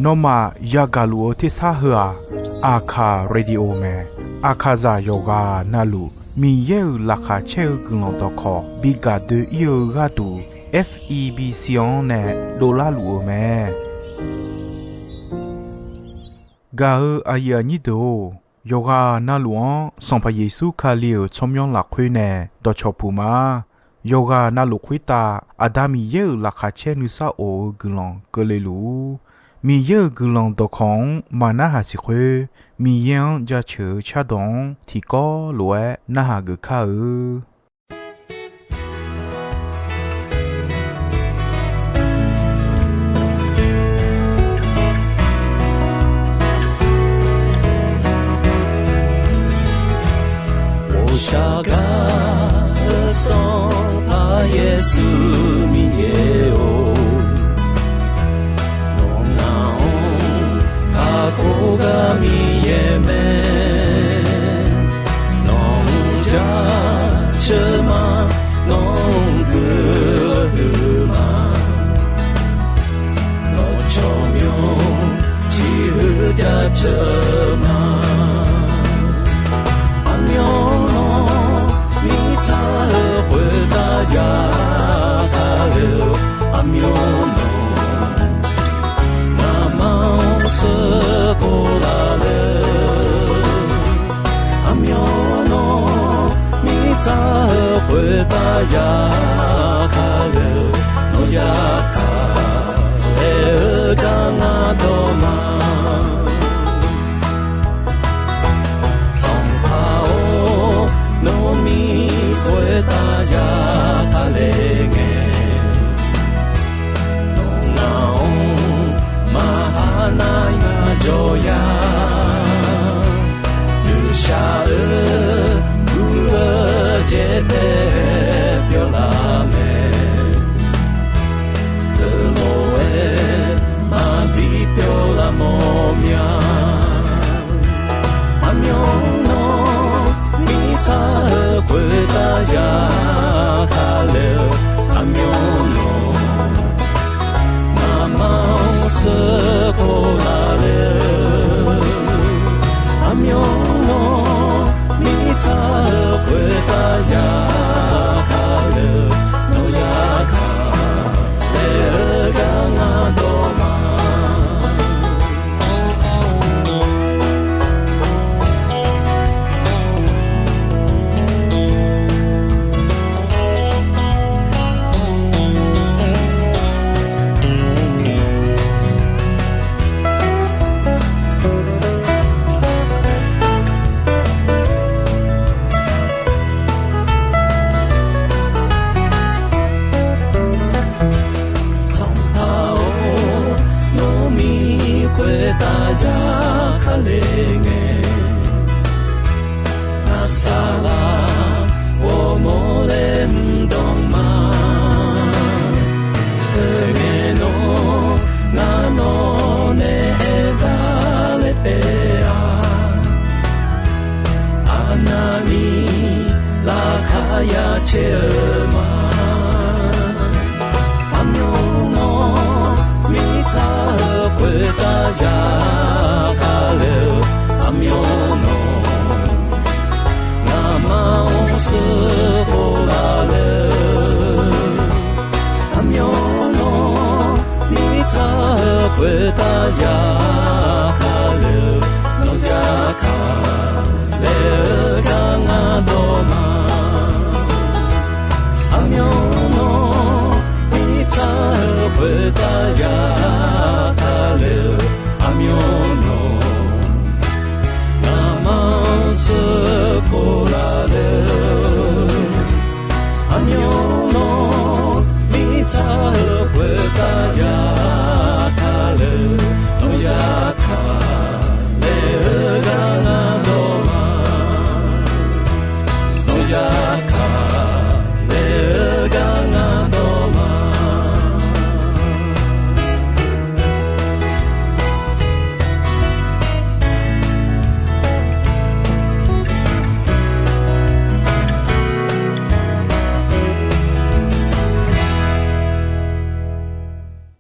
นอมายากาลูที่ซาเฮออาคาเรดิโอเมอาคาซาโยกานาลูมีเยอลักาเชลกลองตอคอบิกาเดเอียกาตู FEB ซิออนเนโดลาลูเมกาอายานิโดโยกานาลูอันสัมปะเยซูคาเลียวชมยองลักคุยเนดอชอปูมาโยกานาลูคุยตาอาดามีเยอลักาเชนุซาโอกลองกเลลูมีเยอะกลองตอของมานาหาสิคุมียังจะเชื่อชาดงที่ก็รวยนาหากข้า我下个送他耶稣米耶哦。こが見えめ農家车马农歌马农ço명 지으자车马阿苗农米查回大家哈了阿苗农是过来了，阿苗诺米扎回大家卡了，诺亚卡勒刚阿多玛，从他哦诺米回大家卡勒个。就呀，留下了不了解的表拉美，的罗诶，马比表拉莫苗，阿苗诺米查回大家哈了，阿苗诺，那么是过来。阿苗诺米查回大家卡了，诺亚卡勒刚阿多玛。回大家卡了，诺亚卡勒刚阿多玛，阿苗诺米查回大家卡了，阿苗诺那么是过来了，阿苗诺米查回大家。诺亚卡勒刚阿多。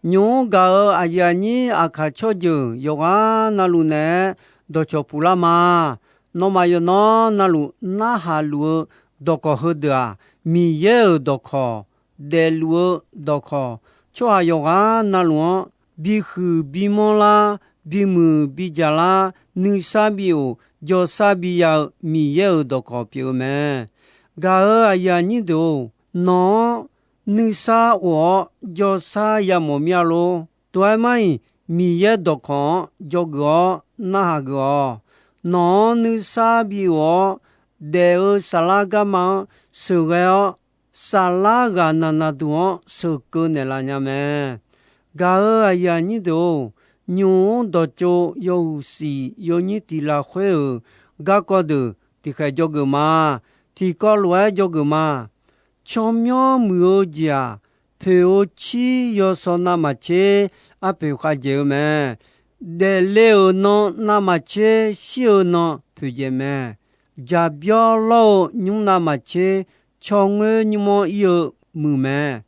Nyo ga ayani akachoju yoga nalune docho pulama no mayo no nalu nahalu doko hudra mi ye doko delu doko choa yoga nalu bihu bimola bimu bijala nusabiu josabiya mi ye doko piume ga ayani do no nusa wo josa ya mo mialo toai mai mi ye doko jogo nahago no nusa bi wo de salaga ma suga salaga nanadu suku nelanya me ga ayani do nyu dojo yo si yo ni ti la khwe ga ko de ti kha jogo ma ti ko lwa jogo ma chomyo muoja peochi yosona mache apeukaje me de leo no namache shio no pujeme jabyo lo nyuna mache chongwe nymo yo mume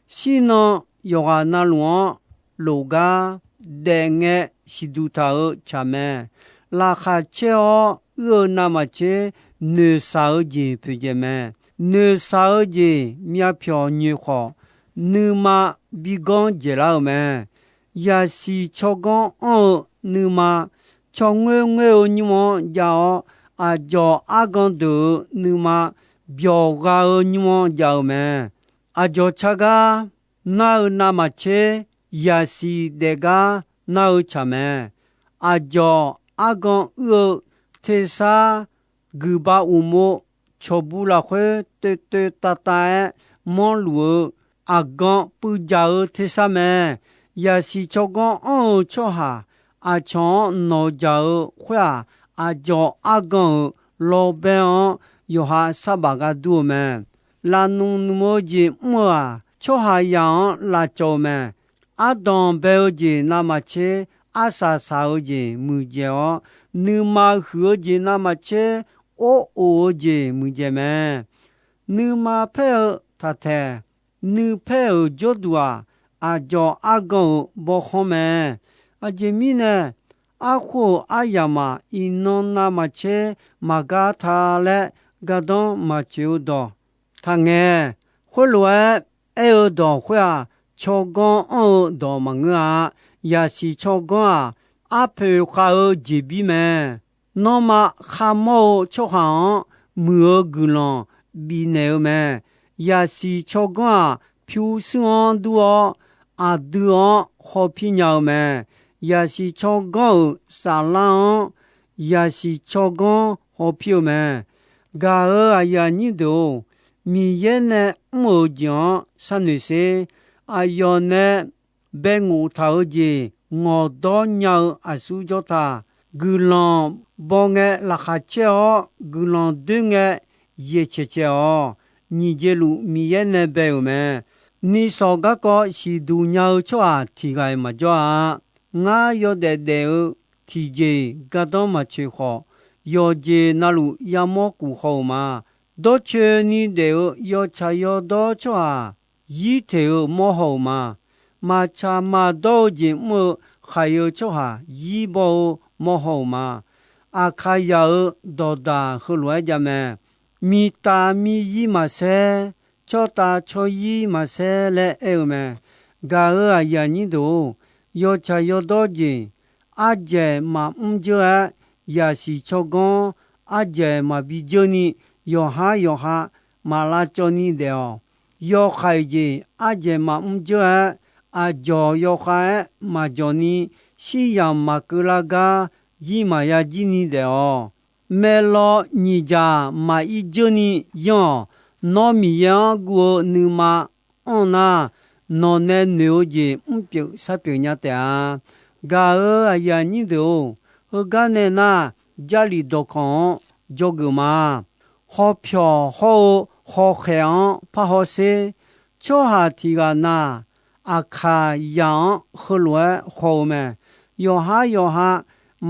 sino yoga naluo loga denge shiduta chame la khacheo yo namache ne saoji pujeme ne saoji mia pyo nyu kho numa bigon jelao me ya si chogon o numa chongwe ngwe o nymo jao a jo agon do numa byo ga o nymo jao me a jo chaga na ma che ya si dega na o chame a jo agon o tesa guba umo chobula khwe te tata mon luo agon pu jao tesa me ya si chogon o choha a chon no jao khwa a jo agon lo ben yo ha sabaga du me la nu mo ji mo choha yang la cho me a don be ji na ma che a sa sa ji mu je o nu ma hu ji na ma che o ji mu je me nu ma pe ta te nu pe jo dua a jo agon bo khome a je mi ne a khu ayama inon na ma che maga tha le gadon ma chu do tha nge khulwe e do khwa chogon o do manga ya si chogon a pe kha o ji bi me no ma khamo chohan mu gulon bi ne me ya si chogon pyu suon duo a duo ho pi nyao me ya si chogon sa lan ya si chogon ho pi me ga ya ni do mi ye ne mo jan sa ne se ayo ne ben u ta ji ngo do nya a su jo ta gulon bonge la kha che o gulon de nge ye che che o ni je lu mi ye ne be u me ni so ga ko si du nya cho a ti ga ma jo a nga yo de ti je ga do ma che kho yo je na lu ya mo ku ho ma do che ni de yo cha yo do cho a yi te mo ho ma cha ma do je mo kha yo cho ha yi bo mo ho ma a kha ya do da hu lwa ja me mi ta mi yi ma se cho ta cho yi ma se le e me ga ya ni do yo cha yo do je a je ma jo ya si chogon a je ma bi jo ni yo ha ma la cho ni de o yo khai je a je ma jo a jo yo kha ma jo ni si ya ma kula ga yi ma ya ji ni de o me lo ni ja ma i jo ni yo no mi ya gu nu ma ona no ne ne je mpyo sa pyo nya te a ga ya ni do ga ne na ja li do kon jogu ma ho pyo ho khean pa ho se cho ha ti ga na a kha yang ho lwa ho me yo ha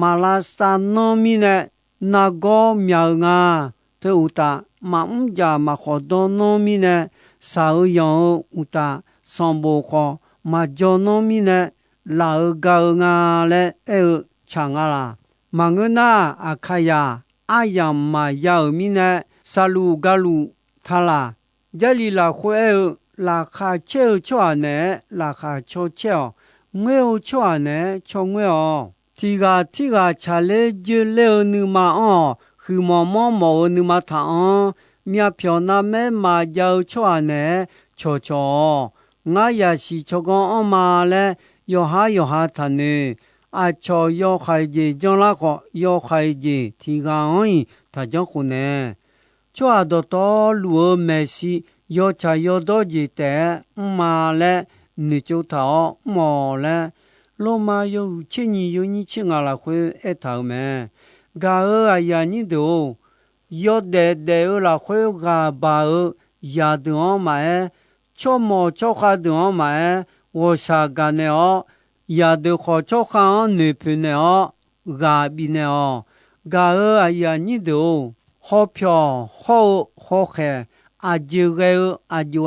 ma la sa no mi ne na go mya nga te uta ma ja ma kho do no mi ne sa yo uta som bo kho 马叫农民呢，拉尔嘎尔啊嘞，抢啊啦，马个那阿卡呀，阿呀马呀尔民呢，沙鲁嘎鲁他啦，这里啦会拉卡切错呢，拉卡错切，我错呢，错我。提个查嘞就了你嘛哦，去毛你嘛他哦，面票那么嘛要错呢，错，我也是错个哦嘛嘞，要下他呢，错要害的将那个要害的，提个哦，他讲胡呢，错多路没事，要查要多几的，嘛嘞，你就他毛嘞。罗马有千年有你请阿拉会头咩？噶阿呀你都要得阿拉会噶把呀的我买，错么错下的我买，我啥干的哦？呀的好错下女朋友哦，噶比呢哦？噶阿呀你都好漂好黑，阿就个阿就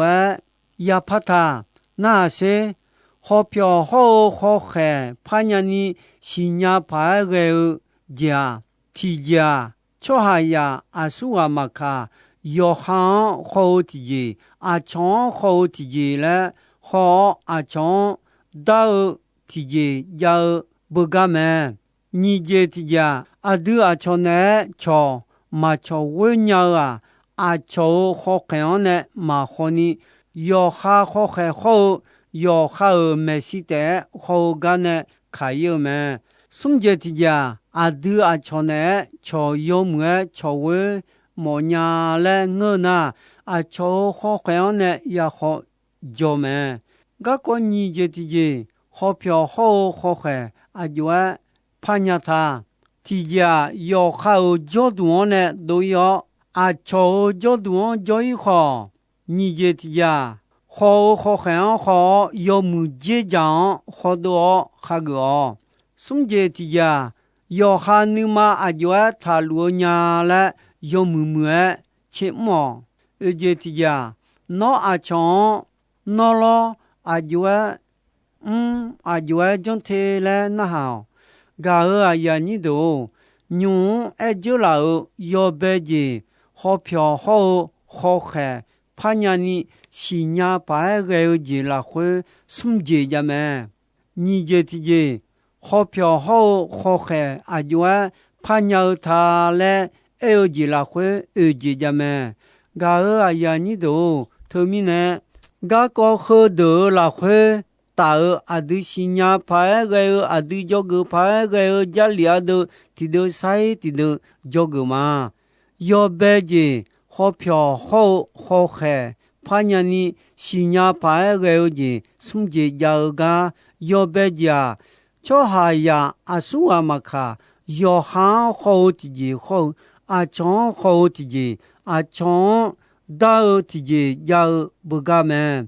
呀怕他那些。好漂好黑，怕人你新nhà拍个家提家，错下呀阿苏阿玛卡，要行好提姐，阿强好提姐嘞，好阿强到提姐要不干咩？你姐提家阿对阿强呢错，嘛错温柔啊，阿错好看呢嘛好你要好黑好。要好没事的，好干呢，开有没？送姐提家，阿对阿巧呢，巧有么巧会莫伢嘞我呢，阿巧好看呢也好做没？个个你姐提家，好漂好看，阿就怕伢他提家要好做多呢都要，阿巧做多做一好，你姐提家。好看好要么结账好多哈个送姐提家要哈你嘛阿就他罗伢嘞要么切么姐提家那阿强那咯阿就阿就将贴嘞那好噶阿呀你都牛就老要白姐好漂好看怕你新nhà拍个节啦会送节家咩？你节提节好漂好看，阿就怕鸟他嘞节啦会节家咩？噶阿呀你都透明呢？噶个喝的啦会打阿对新nhà拍个阿对叫个拍个家里阿都提到晒提到叫个嘛？要白节。好漂好看，怕人你新nhà拍个节，送节要个要白家，做下呀阿苏阿玛卡，要行好的节好，阿长好的节，阿长到的节要不干咩？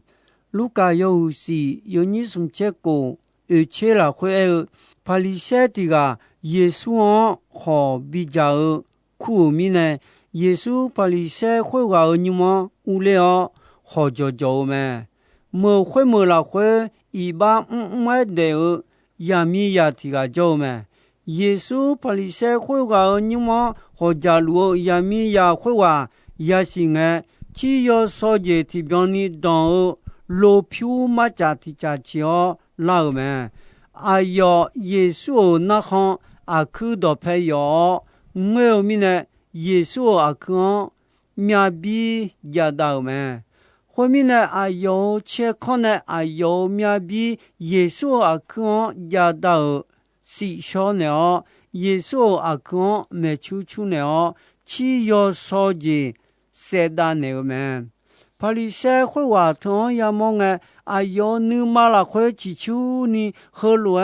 如果有时有你送这个，而且了会巴黎些的个耶稣好比较苦命呢。耶稣把你社会话你么无聊好做咩？没会没了会一般买的也米也提个做咩？耶稣把你社会话你么好假如也米也会话也是个，只要少节提表你当路票马家提家桥老咩？哎呀，耶稣那行啊去到朋友，我们呢？耶稣阿康面比亚道咩？后面呢阿有切看呢阿有面比耶稣阿康亚道是少呢？耶稣阿康没出呢？只有少节谁打呢咩？巴黎社会话通也么个阿有你马拉会起出呢河路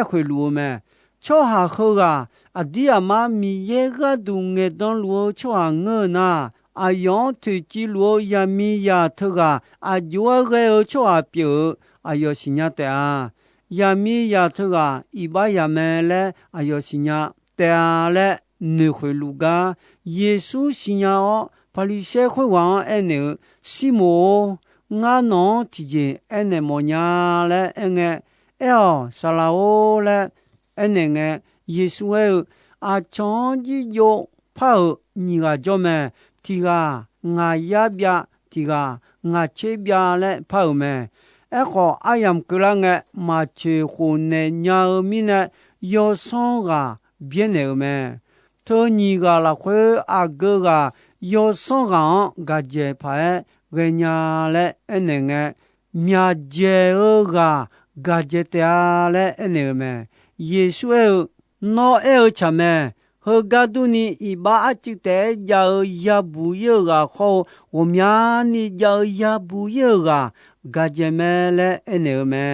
会路咩？错下好啊！阿弟阿妈咪也个都爱当路错下我呐，阿样推起路也咪也头个，阿就个错下表，阿要新呀的啊，也咪也头个，一把也没嘞，阿要新呀的啊嘞，你会路个，耶稣新呀哦，把你社会往呢，西摩ငါနောတီဂျေအနေမောညာလဲအငဲအောဆလာအိုလဲအနေငဲယေရှုရဲ့အချောင်းကြီးယိုဖောက်ညီကကြောမဲတီကငါရပြတီကငါချေပြလဲဖောက်မဲအခုအယမ်ကလငဲမချေခုနေညာမီနဲ့ယောဆောကပြင်းနေမဲထိုညီကလာခွေအဂကယောဆောကကြေဖာဂညာလဲအနေငဲမြာကျေကဂကြေတရားလဲအနေမဲယေရှုရဲ့နောအေချမဲဟဂဒူနီအဘာအချစ်တဲ့ယာယာဘူးယောကခေါ်ဝမြာနီယာယာဘူးယောကဂကြေမဲလဲအနေမဲ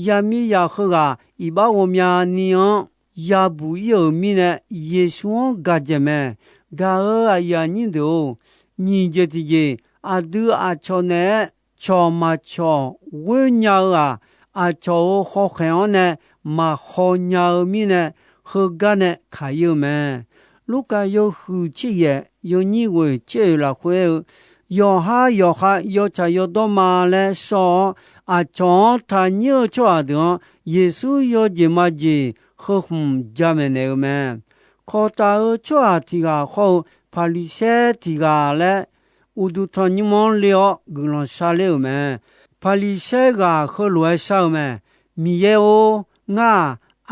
ယာမီယာခကအဘာဝမြာနီယောယာဘူးယောမီနဲ့ယေရှုဂကြေမဲဂါအယာညင်တို့ညီကြတိကြီးအဒူအချောနဲ့ချောမချောဝိညာကအချောခေါခေောနဲ့မခေါညာမီနဲ့ဟဂနဲ့ခါယမဲလူကယောဟုချီရဲ့ယောညီဝေချေလာခွေယောဟာယောချာယောတော်မာလဲစောအချောထာညောချွာတော့ယေစုယောဂျေမဂျီခုံဂျာမနေမဲခေါ်တာချွာတီကခေါ်ဖာလီရှဲတီကလဲဥဒုထညမွန်လျောဂလွန်ရှာလေမဲဖာလီရှဲကခေါ်လွယ်ရှောက်မဲမီယေအိုငါ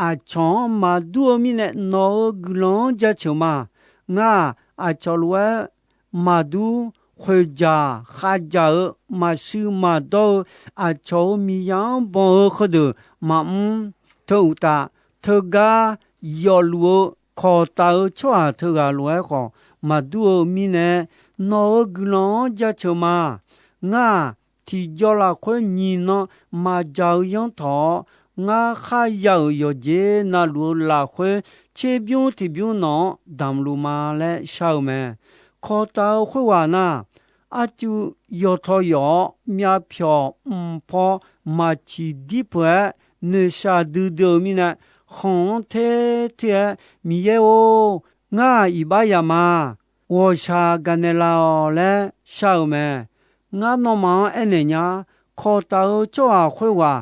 အချောမဒူမီနဲ့နောဂလွန်ကြချုံမငါအချောလွယ်မဒူခွေကြခါကြမရှိမတော့အချောမီယံဘောခဒမမ်ထိုတာထဂါယောလူခေါ်တာချွာထဂါလွယ်ခေါ်မဒူမီနဲ့နောဂလွန်ကြချုံမငါတီကြောလာခွေညီနောမကြောင်ယံတော်ငါခါရောက်ယောဂျေနာလူလာခွေချေပြုံးတီပြုံးနော်ဒမ်လူမာလဲရှောက်မဲခေါ်တောခွေဝါနာအကျူယောထောယောမြဖြောဖောမချီဒီပွဲနေရှာဒူဒိုမီနာခွန်တဲ့မီယေအိုငါဤဘာယာမာဝရှာကနေလာလဲရှောက်မဲငါနောမအနေညာခေါ်တောချွာခွေဝါ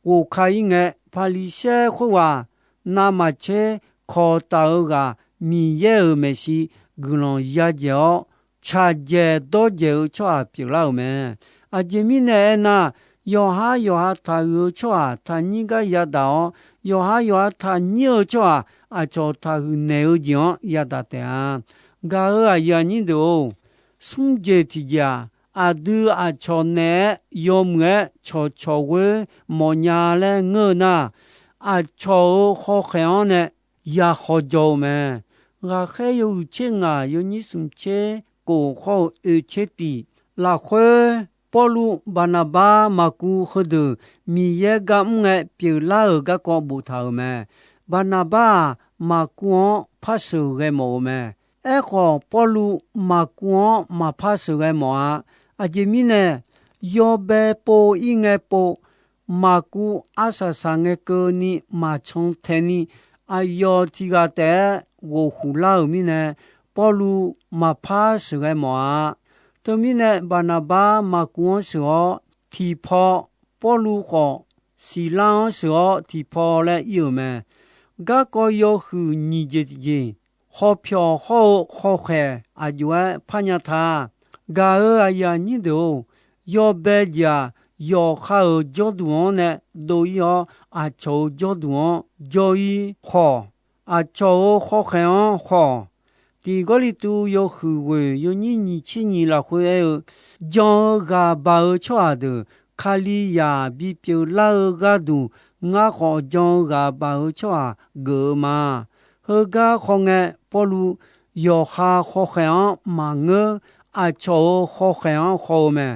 ဝခိုင်ငဲဖာလီရှဲခွဝါနာမချေခေါ်တောကမီရဲမရှိဂလွန်ရကြောချာကျဲတော့ကျချွာပြလောက်မဲအဂျမီနဲနာယောဟာထာယူချွာထာနိကရတောယောဟာထာညေချွာအချောထာဟုနေကြောရတတဲ့ဂါအယာညင်တို့စွန်ဂျေတီဂျာအဒူအချောနဲယောမွဲချောချောဝဲမောညာလဲငើနာအချောခေါခေောနဲယာခေါကြောမဲငါခဲယုချင်းငါယောနိစုံချေကိုခေါအချေတီလာခွဲပေါ်လူဘာနာဘာမကူခဒမီယေကမ်ငဲပြေလာကကောဘူထာမဲဘာနာဘာမကူဖတ်ဆူရဲမောမဲအခုပေါ်လူမကူမဖတ်ဆူရဲမောအဂျမီနဲယောဘေပိုအင်းငဲပိုမာကူအဆာဆာငဲကနီမာချုံထဲနီအယောတီကတဲ့ဝဟူလာမီနဲပေါ်လူမဖားစရဲမောတမီနဲဘာနာဘာမာကူဆောတီဖောပေါ်လူခေါ်စီလန်ဆောတီဖောလဲယုမဲဂါကိုယောဟုညီဂျေဂျီခေါ်ဖြောခေါ်ခဲအဂျဝဲဖညာသာဂါအယာညင်တို့ယောဘေဂျာယောခါဂျောဒွန်နဲ့ဒိုယောအချောဂျောဒွန်ဂျိုယီခေါ်အချောခေါ်ခဲခေါ်ဒီဂလီတူယောခုဝေယောညင်ညီချင်းညီလာခွေဂျောဂါဘာချွာဒခါလီယာဘီပြူလာဂါဒူငါခေါ်ဂျောဂါဘာချွာဂေမာဟဂါခေါငဲပေါ်လူယောခါခေါ်ခဲမငើအချောခေါ်ခဲခေါ်မဲ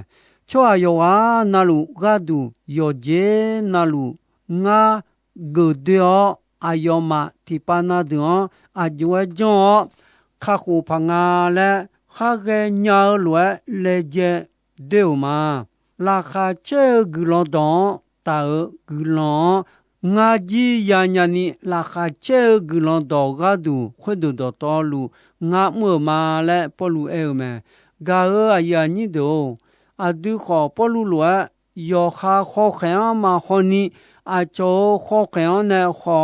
ချွာယောဝါနာလူဂါဒူယောဂျေနာလူငါဂုဒေယောအယောမတိပနာဒေယောအဂျဝဂျောခါခုဖငါလဲခါဂဲညာလွဲလေဂျေဒေဝမာလာခါချေဂလွန်တောတာဂလွန်ငါကြီးယာညာနီလာခါချေဂလွန်တောဂါဒူခွဒူတော်လူငါမှုမာလဲပေါ်လူအဲမဲဂါအယာညိတို adu kho polu lua yo kha kho khan ma khoni a cho kho khan ne kho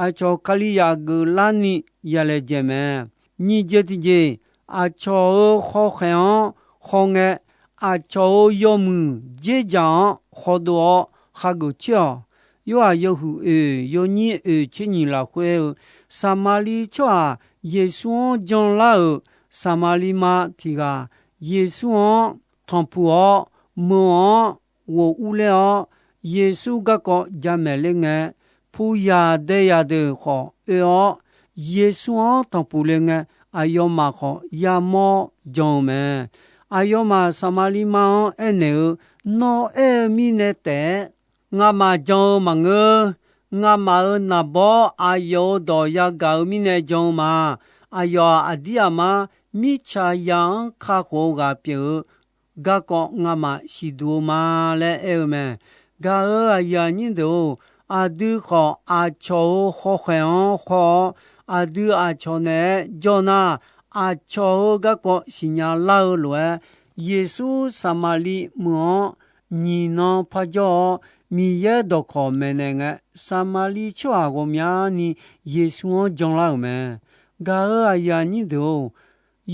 a cho kaliya gulani yale jeme ni jeti je a cho kho khan khonge a cho yo mu je jan kho do kha gu cho yo a yo hu yo ni chi ni la khwe samali cho yesu jon la samali ma ti ga yesu thon pu mo wo u le yesu ga ko jamele nge pu ya de kho yesu thon pu le nge ayo ma kho ya mo jon me ayo ma samali ma ene no mi ne te nga ma jon ma nge nga ma na bo ayo do ya ga mi ne jon ma ayo adia ma mi cha yang kha ko ga pye ga ko nga ma si do ma le me ga ya ni do adu kho a cho kho khan kho adu a cho ne jona a cho ga ko sinya la lo yesu samali mo ni no pha jo mi ye do kho me ne nga samali cho a go mya ni yesu jon la me ga ya ni do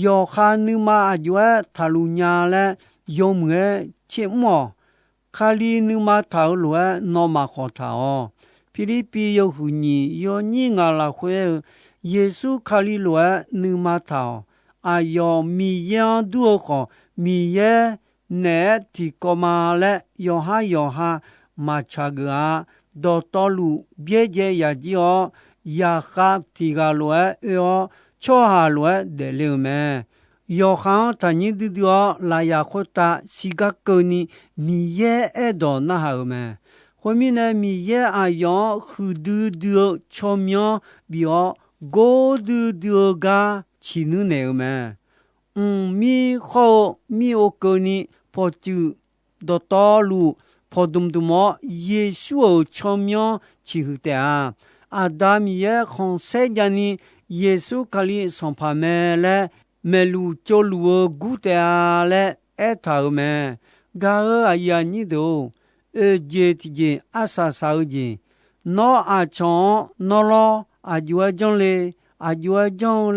yo kha nu ma a yue tha lu nya le yo mwe che mo khali nu ma tha lo no ma kho tha Philippi yo hu ni yo ni nga la khwe yesu khali lo nu ma tha a yo mi yan du kho mi ye ne ti ko ma le yo ha ma cha ga do to lu bie je ya ji ya kha ti ga lo yo cho ha lo de le me yo kha ta ni du la ya kho ta si ga ko ni mi ye e do na ha me ho mi ne mi ye a yo hu du cho myo bi go du ga chi nu ne me mi kho mi o ko ni po tu do to lu po dum du mo yesu o cho myo chi hu te adam ye khon se jani yesu kali son pa me le melu cho lu gu te le e ta me ga ya ni do je ti je asa sa je no a chon no lo a jua jon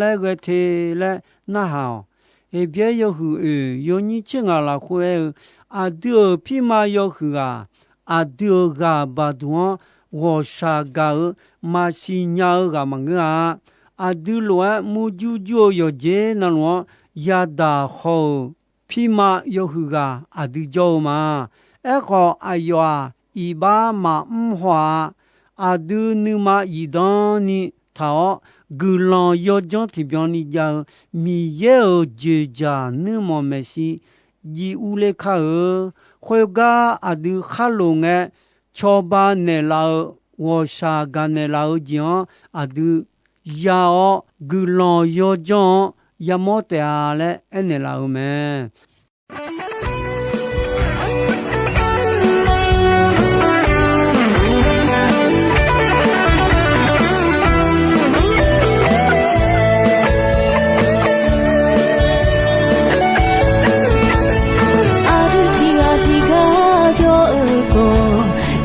le ge the le na ha e bie yo hu yo ni chen a la khwe a de pi ma yo hu a de ga ba duo wo sha ga ma si nya ga ma nga a du lo mu ju jo yo je na lo ya da ho pi ma yo hu ga a du jo ma e ko a yo i ba ma hwa a du nu ma yi don ni ta gu lon yo jon ti bion ni ja mi ye o je ja nu mo me si ji u le kha khwe ga a du kha lo nge cho ba ne la wo sha ga ne la ji a du ya o gu lon yo jon ya mo te a le ene la me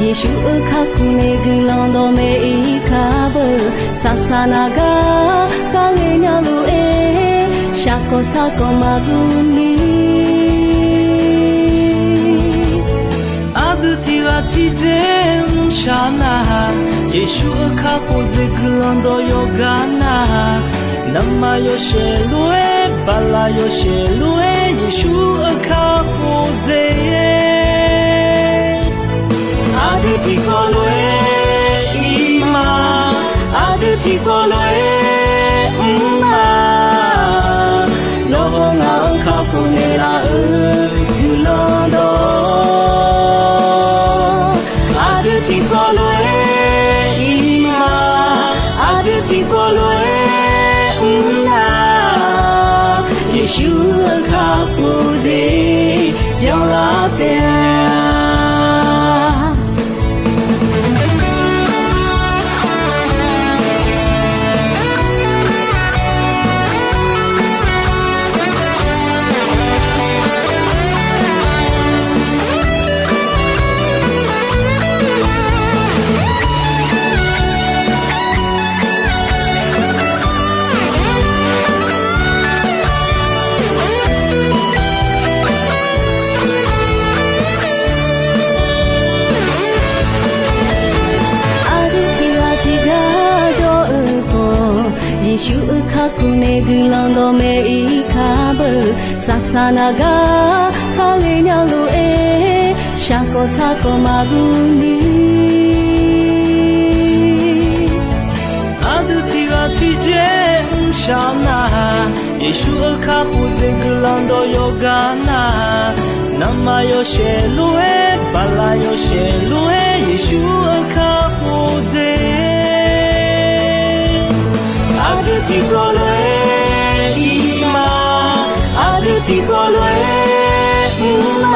Yeshu khakune gulando me ikaba sasana ga kangenya lu shako sako maguni aduti wa tizen shana Yeshu khakune gulando yogana nama yo shelue bala yo shelue Yeshu khakune Aduti koloe ima, aduti koloe Loho nga kapunera gulando Aduti koloe ima, aduti koloe Yeshu kapuze yolate ယေရှုအခါခုနေကူလောင်တော်မေဤခါဘဆာဆာနာကခါလေးညလူအေရှာကောစာကောမာဂူနီ阿杜提个提杰上那，耶稣尔卡布这个浪都有干那，那么有些路诶，巴拉有些路诶，耶稣尔卡布这，阿杜提过来伊玛，阿杜提过来玛，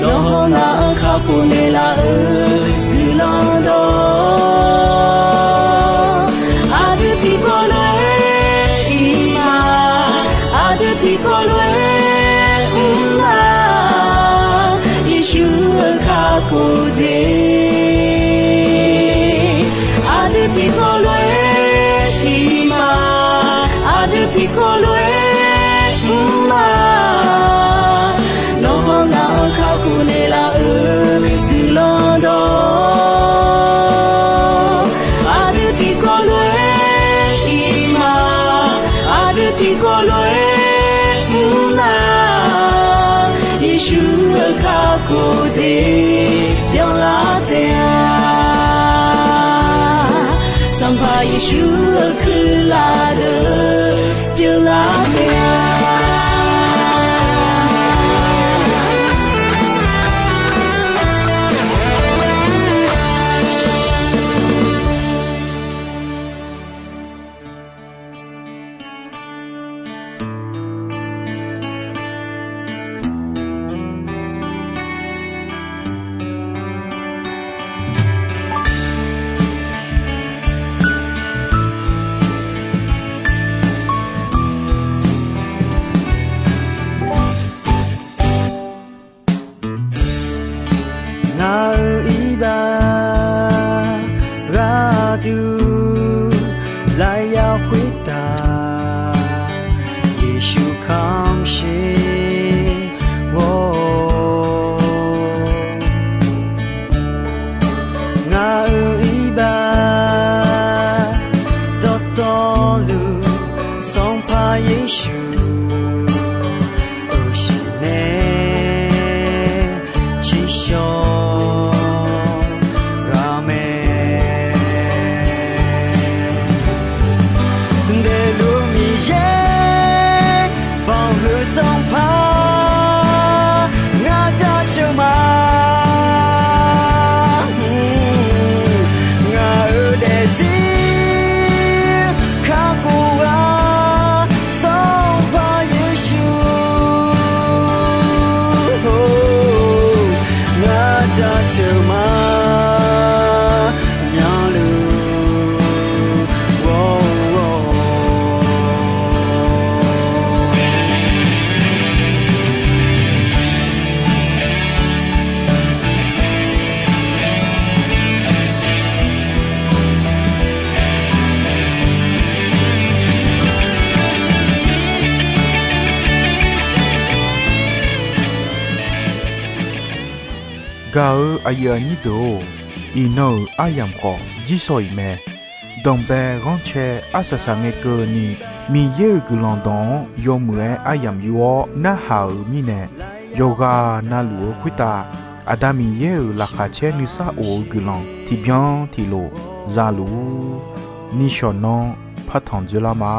然后那尔卡布内拉尔个浪都。ที่ก็ลวยมาเยซูข้ากูเจอาเดที่ก็ลวยมาอาเดที่ก็ลวยมาน้องน้าข้ากูเนลากุลอนดออาเดที่ก็ลวยมาอาเดที่ก็ลวยယေရှုအခါကိုကြည်ပြောင်းလာတဲ့စံပါယေရှုအခါလာတဲ့ပြောင်းလာတဲ့กาอายานิโดอีโนอายามก็ยิสอยแม่ดองเบร้องเชอาสสังเงเกนีมีเยกุลองดองยอมเออายามยัวนาหามีเนโยกานาลัวคุตาอาดามีเยลักขาเชนิซาโอกุลองที่บยองที่โลซาลูนิชอนนพัทธันจุลามา